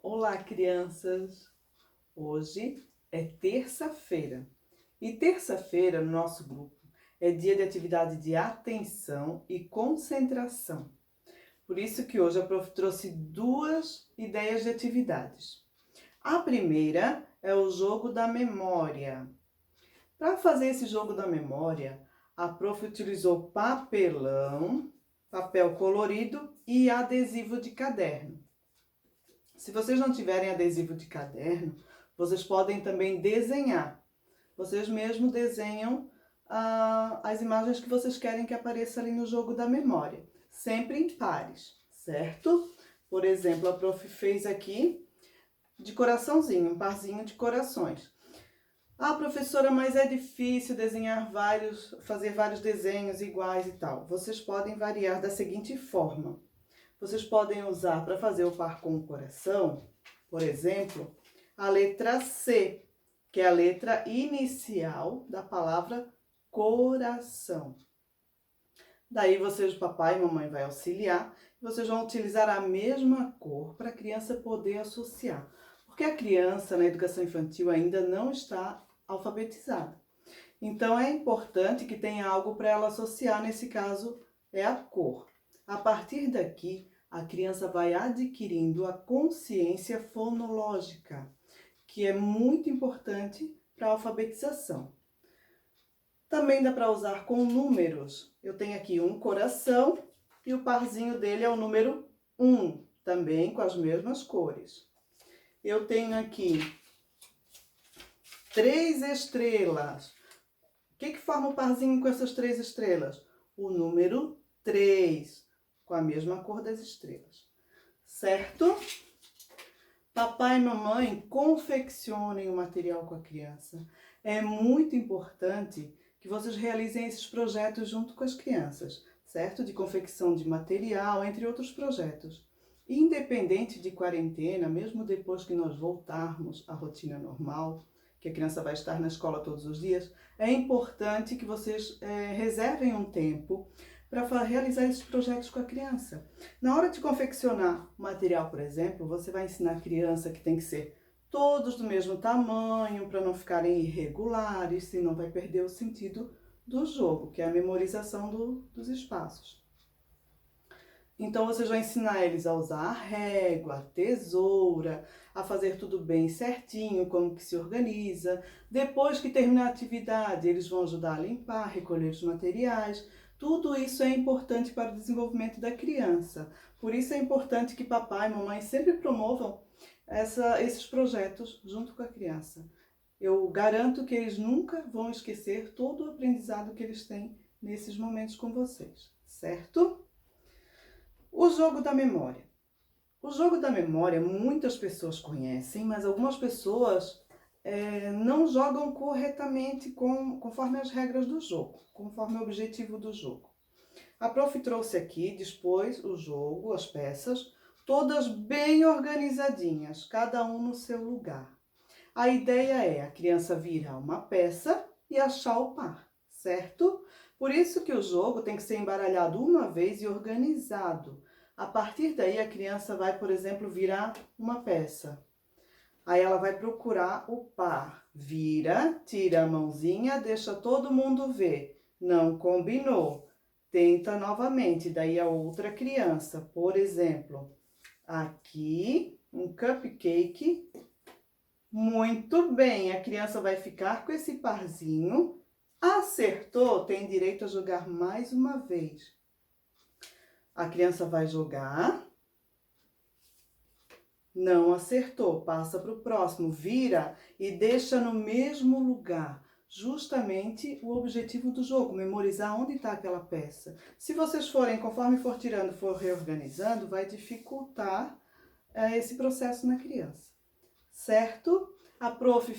Olá, crianças! Hoje é terça-feira e terça-feira no nosso grupo é dia de atividade de atenção e concentração. Por isso que hoje a prof trouxe duas ideias de atividades. A primeira é o jogo da memória. Para fazer esse jogo da memória, a prof utilizou papelão, papel colorido e adesivo de caderno. Se vocês não tiverem adesivo de caderno, vocês podem também desenhar. Vocês mesmos desenham as imagens que vocês querem que apareça ali no jogo da memória. Sempre em pares, certo? Por exemplo, a prof fez aqui de coraçãozinho, um parzinho de corações. Ah, professora, mas é difícil desenhar fazer vários desenhos iguais e tal. Vocês podem variar da seguinte forma. Vocês podem usar para fazer o par com o coração, por exemplo, a letra C, que é a letra inicial da palavra coração. Daí vocês, papai e mamãe, vai auxiliar, e vocês vão utilizar a mesma cor para a criança poder associar. Porque a criança na educação infantil ainda não está alfabetizada. Então é importante que tenha algo para ela associar, nesse caso é a cor. A partir daqui, a criança vai adquirindo a consciência fonológica, que é muito importante para a alfabetização. Também dá para usar com números. Eu tenho aqui um coração e o parzinho dele é o número 1, também com as mesmas cores. Eu tenho aqui 3 estrelas. O que forma o parzinho com essas 3 estrelas? O número 3, com a mesma cor das estrelas. Certo? Papai e mamãe confeccionem o material com a criança. É muito importante que vocês realizem esses projetos junto com as crianças, certo? De confecção de material, entre outros projetos. Independente de quarentena, mesmo depois que nós voltarmos à rotina normal, que a criança vai estar na escola todos os dias, é importante que vocês reservem um tempo para realizar esses projetos com a criança. Na hora de confeccionar o material, por exemplo, você vai ensinar a criança que tem que ser todos do mesmo tamanho, para não ficarem irregulares, senão vai perder o sentido do jogo, que é a memorização dos espaços. Então, vocês vão ensinar eles a usar a régua, a tesoura, a fazer tudo bem certinho, como que se organiza. Depois que terminar a atividade, eles vão ajudar a limpar, recolher os materiais. Tudo isso é importante para o desenvolvimento da criança. Por isso é importante que papai e mamãe sempre promovam esses projetos junto com a criança. Eu garanto que eles nunca vão esquecer todo o aprendizado que eles têm nesses momentos com vocês, certo? O jogo da memória. O jogo da memória muitas pessoas conhecem, mas algumas pessoas não jogam corretamente conforme as regras do jogo, conforme o objetivo do jogo. A prof trouxe aqui, dispôs o jogo, as peças, todas bem organizadinhas, cada um no seu lugar. A ideia é a criança virar uma peça e achar o par, certo? Por isso que o jogo tem que ser embaralhado uma vez e organizado. A partir daí, a criança vai, por exemplo, virar uma peça. Aí ela vai procurar o par. Vira, tira a mãozinha, deixa todo mundo ver. Não combinou. Tenta novamente. Daí a outra criança, por exemplo, aqui, um cupcake. Muito bem, a criança vai ficar com esse parzinho. Acertou, tem direito a jogar mais uma vez. A criança vai jogar. Não acertou, passa para o próximo, vira e deixa no mesmo lugar. Justamente o objetivo do jogo, memorizar onde está aquela peça. Se vocês forem, conforme for tirando, for reorganizando, vai dificultar esse processo na criança. Certo? A prof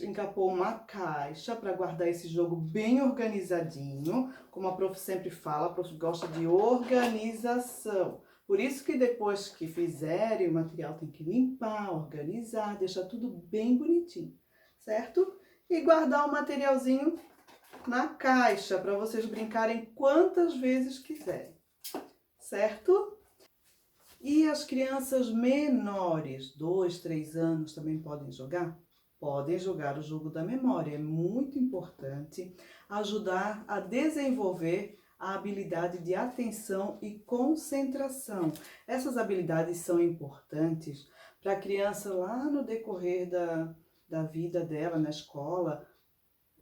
encapou uma caixa para guardar esse jogo bem organizadinho. Como a prof sempre fala, a prof gosta de organização. Por isso que depois que fizerem, o material tem que limpar, organizar, deixar tudo bem bonitinho, certo? E guardar o materialzinho na caixa para vocês brincarem quantas vezes quiserem, certo? E as crianças menores, 2, 3 anos, também podem jogar? Podem jogar o jogo da memória. É muito importante ajudar a desenvolver a habilidade de atenção e concentração. Essas habilidades são importantes para a criança lá no decorrer da vida dela na escola.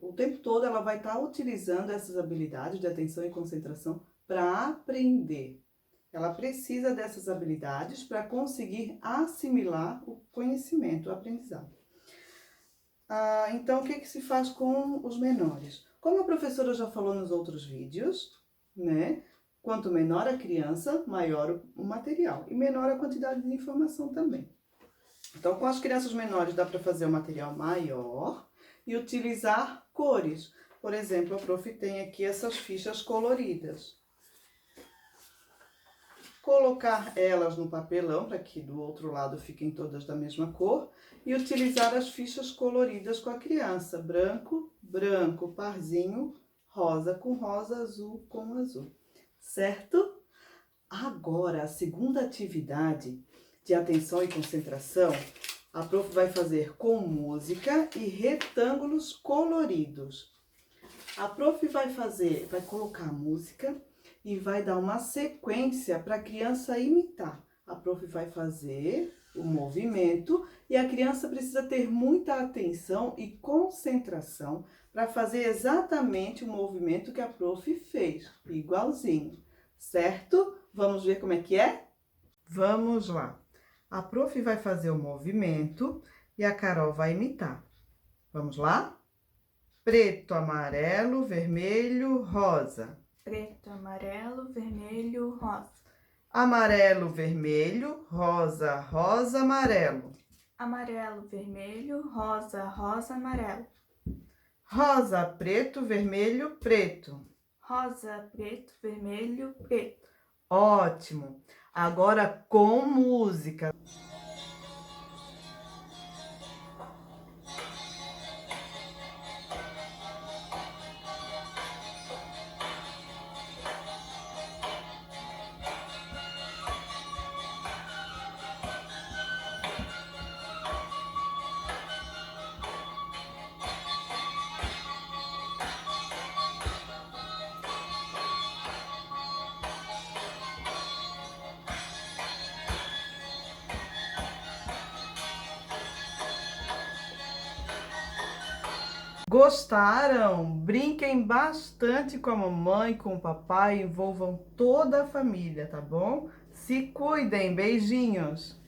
O tempo todo ela vai estar utilizando essas habilidades de atenção e concentração para aprender. Ela precisa dessas habilidades para conseguir assimilar o conhecimento, o aprendizado. Então, o que se faz com os menores? Como a professora já falou nos outros vídeos, né? Quanto menor a criança, maior o material e menor a quantidade de informação também. Então, com as crianças menores dá para fazer um material maior e utilizar cores. Por exemplo, a prof tem aqui essas fichas coloridas. Colocar elas no papelão, para que do outro lado fiquem todas da mesma cor, e utilizar as fichas coloridas com a criança. Branco, branco, parzinho, rosa com rosa, azul com azul. Certo? Agora, a segunda atividade de atenção e concentração, a prof vai fazer com música e retângulos coloridos. A prof vai colocar a música e vai dar uma sequência para a criança imitar. A prof vai fazer o movimento e a criança precisa ter muita atenção e concentração para fazer exatamente o movimento que a prof fez, igualzinho, certo? Vamos ver como é que é? Vamos lá. A prof vai fazer o movimento e a Carol vai imitar. Vamos lá? Preto, amarelo, vermelho, rosa. Preto, amarelo, vermelho, rosa. Amarelo, vermelho, rosa, rosa, amarelo. Amarelo, vermelho, rosa, rosa, amarelo. Rosa, preto, vermelho, preto. Rosa, preto, vermelho, preto. Ótimo! Agora com música. Gostaram? Brinquem bastante com a mamãe, com o papai, envolvam toda a família, tá bom? Se cuidem, beijinhos!